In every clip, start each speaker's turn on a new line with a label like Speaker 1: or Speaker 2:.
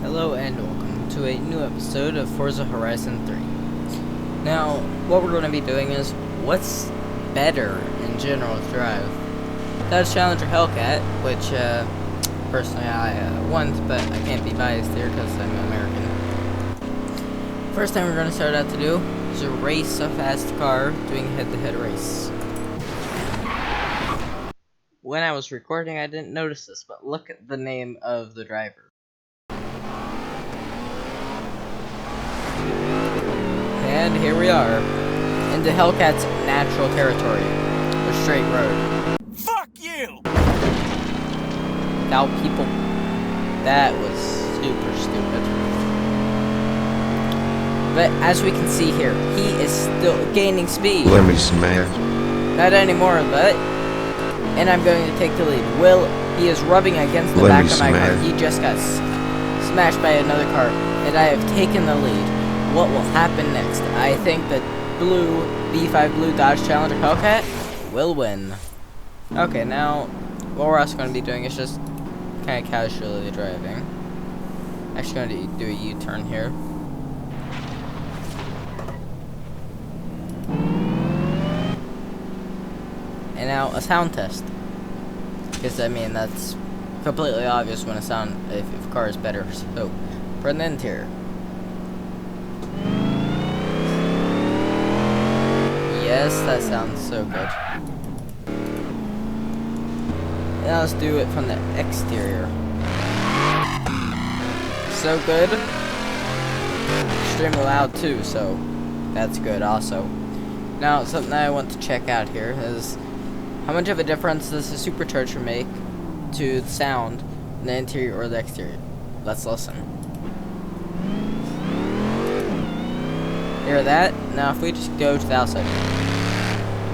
Speaker 1: Hello and welcome to a new episode of Forza Horizon 3. Now, what we're going to be doing is, what's better in general to drive? Dodge Challenger Hellcat, which, personally I want, but I can't be biased here because I'm American. First thing we're going to start out to do is a race a fast car, doing a head-to-head race. When I was recording, I didn't notice this, but look at the name of the driver. And here we are, into Hellcat's natural territory, a straight road.
Speaker 2: Fuck you!
Speaker 1: Now people, that was super stupid. But as we can see here, he is still gaining speed.
Speaker 3: Let me smash.
Speaker 1: Not anymore, but, and I'm going to take the lead. He is rubbing against the back of my car. He just got smashed by another car, and I have taken the lead. What will happen next? I think the blue B5 Blue Dodge Challenger Hellcat will win. Okay, now what we're also going to be doing is just kind of casually driving. Actually going to do a U-turn here. And now a sound test. Because I mean that's completely obvious when if a car is better. So for the interior. Yes, that sounds so good. Now let's do it from the exterior. So good. Extremely loud too, so that's good also. Now, something I want to check out here is how much of a difference does the supercharger make to the sound in the interior or the exterior? Let's listen. Hear that? Now if we just go to the outside, you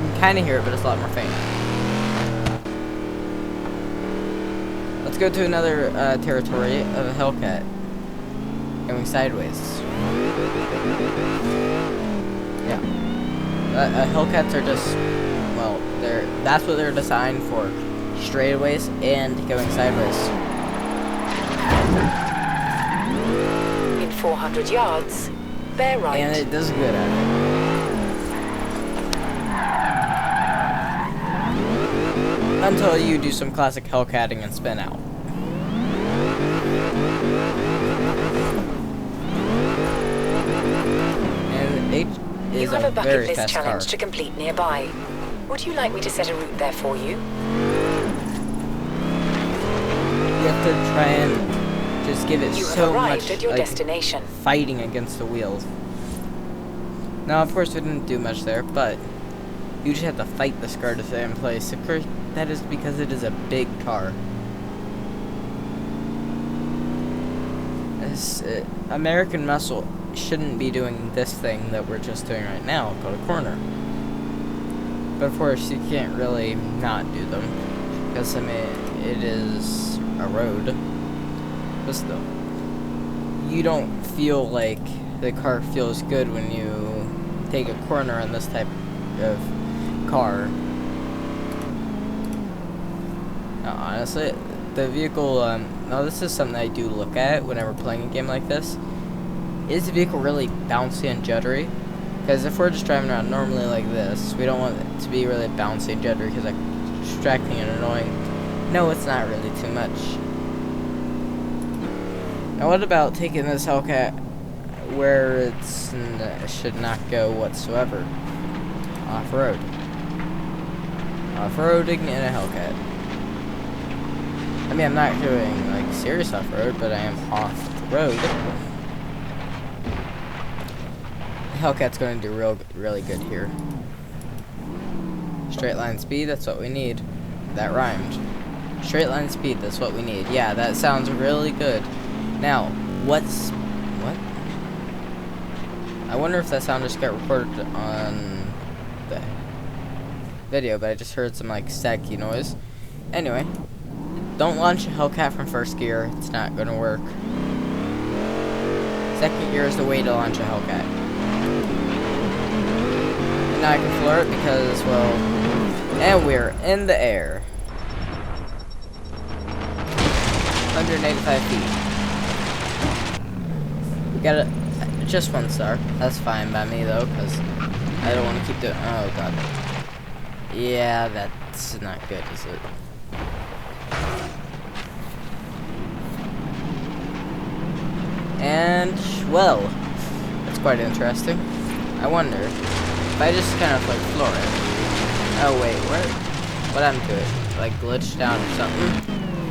Speaker 1: can kind of hear it, but it's a lot more faint. Let's go to another territory of a Hellcat. Going sideways. Yeah. Hellcats are just, well, that's what they're designed for. Straightaways and going sideways.
Speaker 4: In 400 yards. Bear right.
Speaker 1: And it does good at it. Until you do some classic Hellcating and spin out. And H is
Speaker 4: you have a bucket
Speaker 1: very
Speaker 4: list
Speaker 1: fast
Speaker 4: challenge
Speaker 1: car.
Speaker 4: to complete nearby. Would you like me to set a route there for you?
Speaker 1: You have to try and just give it
Speaker 4: You
Speaker 1: so
Speaker 4: have arrived
Speaker 1: much
Speaker 4: at your
Speaker 1: like,
Speaker 4: destination.
Speaker 1: fighting against the wheels. Now, of course, we didn't do much there, but you just have to fight this car to stay in place. Of course, that is because it is a big car. American muscle shouldn't be doing this thing that we're just doing right now, called a corner. But of course, you can't really not do them, because I mean, it is a road. But still, you don't feel like the car feels good when you take a corner on this type of car. Now, honestly, the vehicle, now this is something I do look at whenever playing a game like this. Is the vehicle really bouncy and juddery? Because if we're just driving around normally like this, we don't want it to be really bouncy and juddery because it's distracting and annoying. No, it's not really too much. Now what about taking this Hellcat where it should not go whatsoever? Off-road. Off-roading in a Hellcat. I mean, I'm not doing like serious off-road, but I am off-road. Hellcat's going to do really good here. Straight line speed, that's what we need. That rhymed. Straight line speed, that's what we need. Yeah, that sounds really good. Now, what? I wonder if that sound just got recorded on the video, but I just heard some like staticky noise. Anyway, don't launch a Hellcat from first gear. It's not gonna work. Second gear is the way to launch a Hellcat. And now I can floor it because, well, and we're in the air. 185 feet. Got it. Just 1 star. That's fine by me though, because I don't want to keep doing. Oh god. Yeah, that's not good, is it? And well, that's quite interesting. I wonder if I just kind of like floor it. Oh wait, what I'm doing? Like glitched down or something?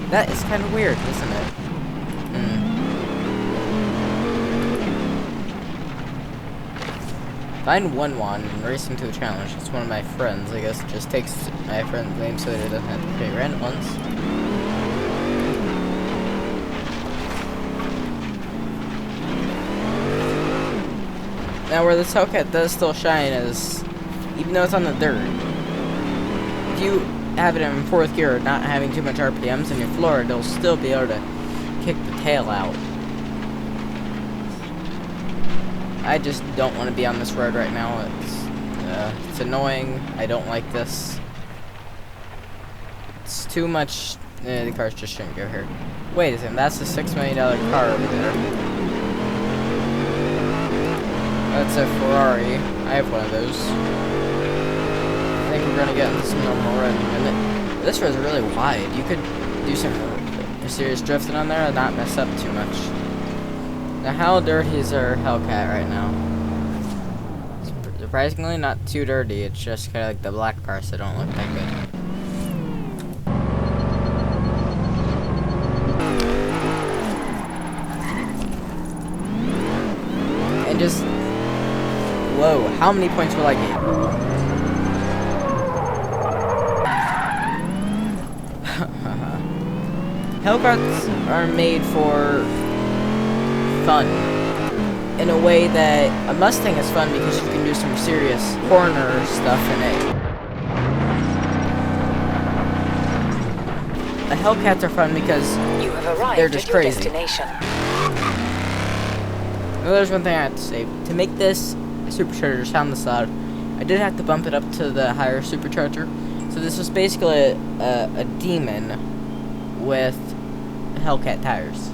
Speaker 1: That is kind of weird, isn't it? Find one and race him to a challenge. It's one of my friends. I guess it just takes my friend's name so it doesn't have to pay random ones. Now where this Hellcat does still shine is, even though it's on the dirt, if you have it in 4th gear, not having too much RPMs, and you floor it, it'll still be able to kick the tail out. I just don't want to be on this road right now. It's annoying. I don't like this. It's too much. The cars just shouldn't go here. Wait a second, that's a $6 million car over there. That's a Ferrari. I have one of those. I think we're gonna get into some normal road in a minute. This road's really wide. You could do some serious drifting on there and not mess up too much. Now, how dirty is our Hellcat right now? Surprisingly, not too dirty. It's just kind of like the black parts that don't look that good. And just, whoa! How many points will I get? Hellcats are made for fun in a way that a Mustang is fun because you can do some serious corner stuff in it. The Hellcats are fun because
Speaker 4: you have arrived
Speaker 1: they're just
Speaker 4: at your
Speaker 1: crazy.
Speaker 4: destination.
Speaker 1: Now, there's one thing I have to say. To make this supercharger sound this loud, I did have to bump it up to the higher supercharger. So this was basically a demon with Hellcat tires,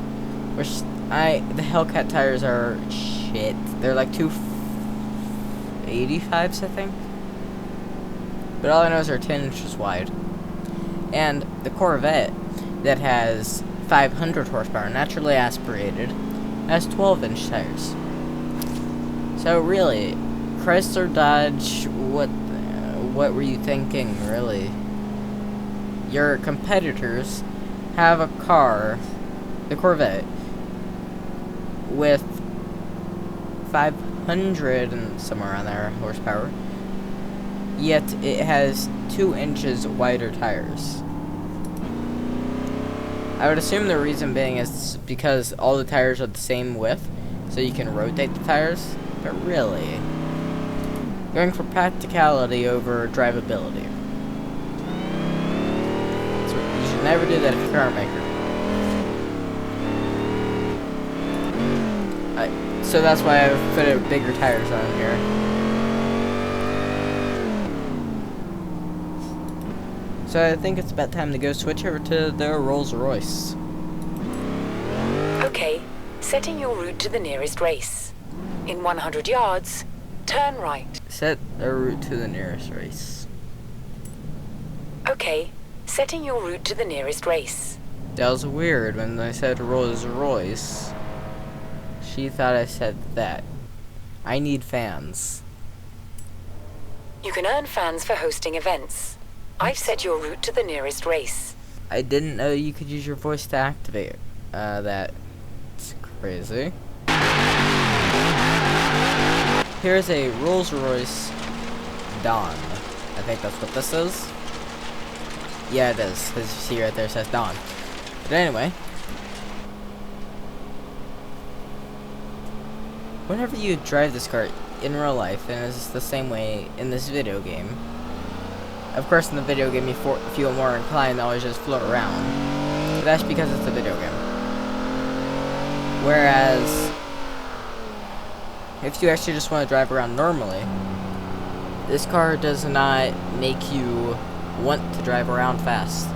Speaker 1: which the Hellcat tires are shit. They're like 285s, I think. But all I know is they're 10 inches wide. And the Corvette that has 500 horsepower, naturally aspirated, has 12-inch tires. So really, Chrysler, Dodge, what were you thinking, really? Your competitors have a car, the Corvette, with 500 and somewhere around there horsepower, yet it has 2 inches wider tires. I would assume the reason being is because all the tires are the same width, so you can rotate the tires, but really, going for practicality over drivability. So you should never do that if you're a car maker. So that's why I've put bigger tires on here. So I think it's about time to go switch over to the Rolls Royce.
Speaker 4: Okay, setting your route to the nearest race. In 100 yards, turn right.
Speaker 1: Set a route to the nearest race.
Speaker 4: Okay, setting your route to the nearest race.
Speaker 1: That was weird when I said Rolls Royce. She thought I said that. I need fans.
Speaker 4: You can earn fans for hosting events. I've set your route to the nearest race.
Speaker 1: I didn't know you could use your voice to activate that. It's crazy. Here's a Rolls Royce Dawn. I think that's what this is. Yeah, it is. As you see right there, it says Dawn. But anyway, whenever you drive this car in real life, and it's the same way in this video game. Of course, in the video game, you feel more inclined to always just float around. But that's because it's a video game. Whereas, if you actually just want to drive around normally, this car does not make you want to drive around fast.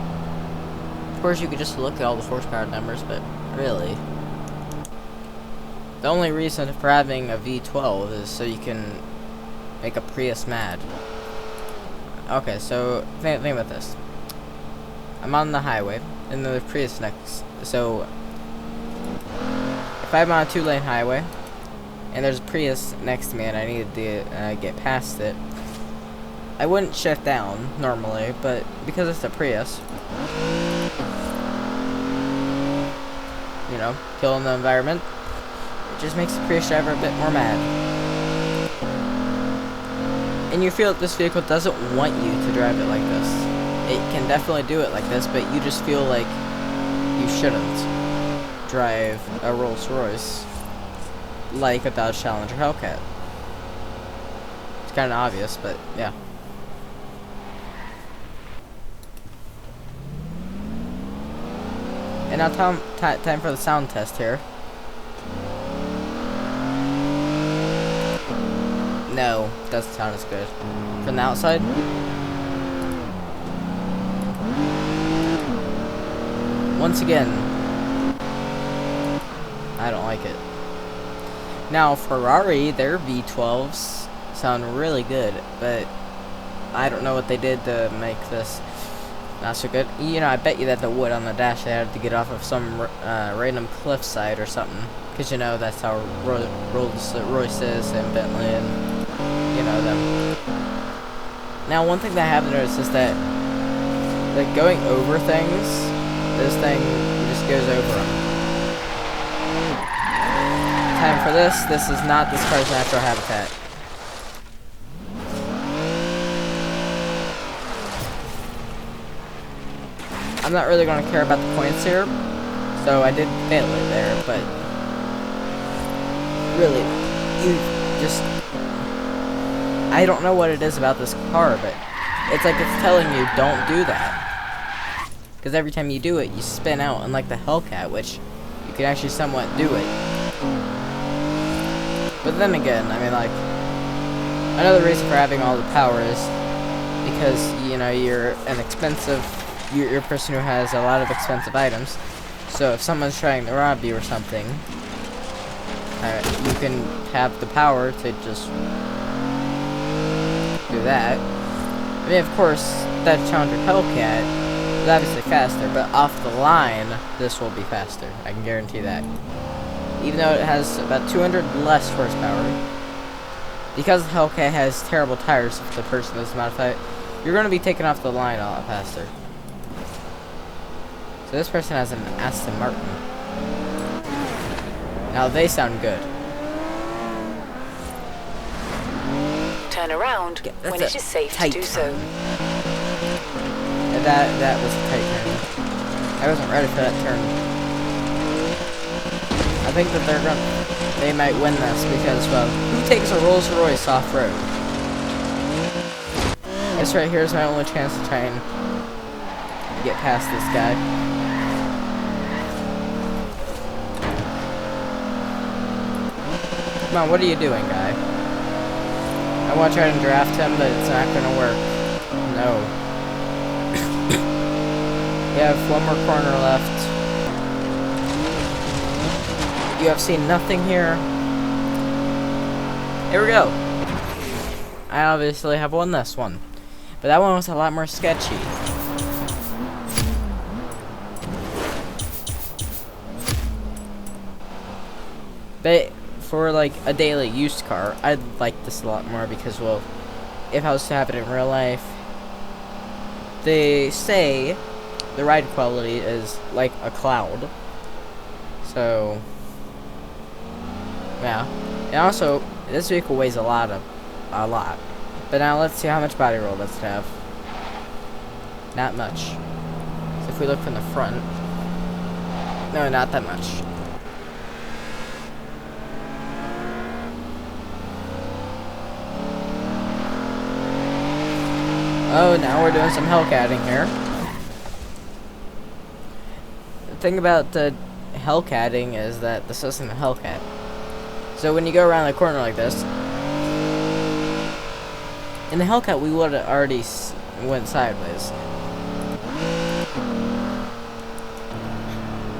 Speaker 1: Of course, you could just look at all the horsepower numbers, but really, The only reason for having a V12 is so you can make a Prius mad. Okay, so think about this. I'm on the highway, and there's Prius next. So if I'm on a 2-lane highway, and there's a Prius next to me, and I need to get past it, I wouldn't shift down normally, but because it's a Prius, you know, killing the environment, it just makes the Prius driver a bit more mad. And you feel that this vehicle doesn't want you to drive it like this. It can definitely do it like this, but you just feel like you shouldn't drive a Rolls-Royce like a Dodge Challenger Hellcat. It's kind of obvious, but yeah. And now time for the sound test here. No, doesn't sound as good. From the outside? Once again, I don't like it. Now, Ferrari, their V12s sound really good, but I don't know what they did to make this not so good. You know, I bet you that the wood on the dash they had to get off of some random cliffside or something. Because, you know, that's how Royce is and Bentley and, you know, them. Now, one thing that I have noticed is that, like, going over things, this thing just goes over them. Time for this. This is not this car's natural habitat. I'm not really going to care about the points here, so I did fail it there, but really, you just, I don't know what it is about this car, but it's like it's telling you don't do that, because every time you do it, you spin out, unlike the Hellcat, which you can actually somewhat do it. But then again, I mean, like, another reason for having all the power is because, you know, you're an expensive, you're a person who has a lot of expensive items. So if someone's trying to rob you or something, you can have the power to just do that. I mean, of course, that Challenger Hellcat is obviously faster, but off the line, this will be faster. I can guarantee that. Even though it has about 200 less horsepower. Because the Hellcat has terrible tires, if the person doesn't modify it, you're going to be taken off the line a lot faster. So this person has an Aston Martin. Now they sound good.
Speaker 4: Turn around when it is safe to do so.
Speaker 1: That was a tight turn. I wasn't ready for that turn. I think that they might win this because, well, who takes a Rolls-Royce off-road? This right here is my only chance to try and get past this guy. Come on, what are you doing, guy? I want to try and draft him, but it's not going to work. No. You have one more corner left. You have seen nothing here. Here we go. I obviously have won this one. But that one was a lot more sketchy. But for like a daily used car, I'd like this a lot more because, well, if I was to have it in real life, they say the ride quality is like a cloud. So, yeah. And also, this vehicle weighs a lot. But now let's see how much body roll does it have. Not much. So if we look from the front, no, not that much. Oh, now we're doing some Hellcating here. The thing about the Hellcating is that this isn't a Hellcat. So when you go around the corner like this, in the Hellcat we would have already went sideways.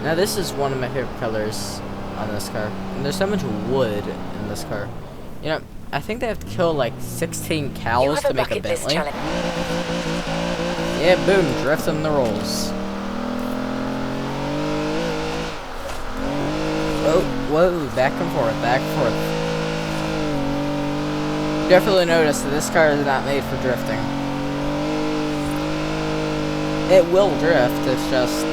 Speaker 1: Now this is one of my favorite colors on this car. And there's so much wood in this car. You know, I think they have to kill like 16 cows to make a Bentley. Yeah, boom, drift them the rolls. Whoa, back and forth, back and forth. You definitely notice that this car is not made for drifting. It will drift, it's just...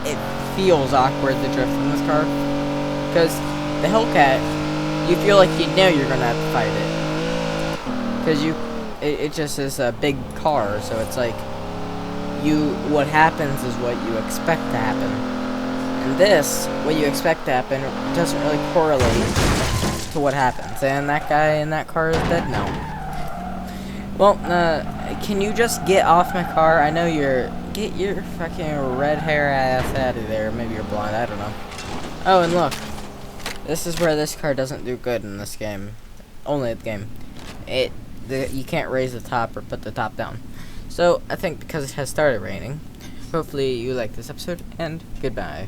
Speaker 1: it feels awkward to drift in this car. Because the Hellcat, you feel like you know you're gonna have to fight it. Because it just is a big car, so it's like, what happens is what you expect to happen. And this, what you expect to happen, doesn't really correlate to what happens. And that guy in that car is dead now. Well, can you just get off my car? I know get your fucking red hair ass out of there. Maybe you're blind, I don't know. Oh, and look. This is where this car doesn't do good in this game. Only the game. You can't raise the top or put the top down. So, I think because it has started raining, hopefully you like this episode, and goodbye.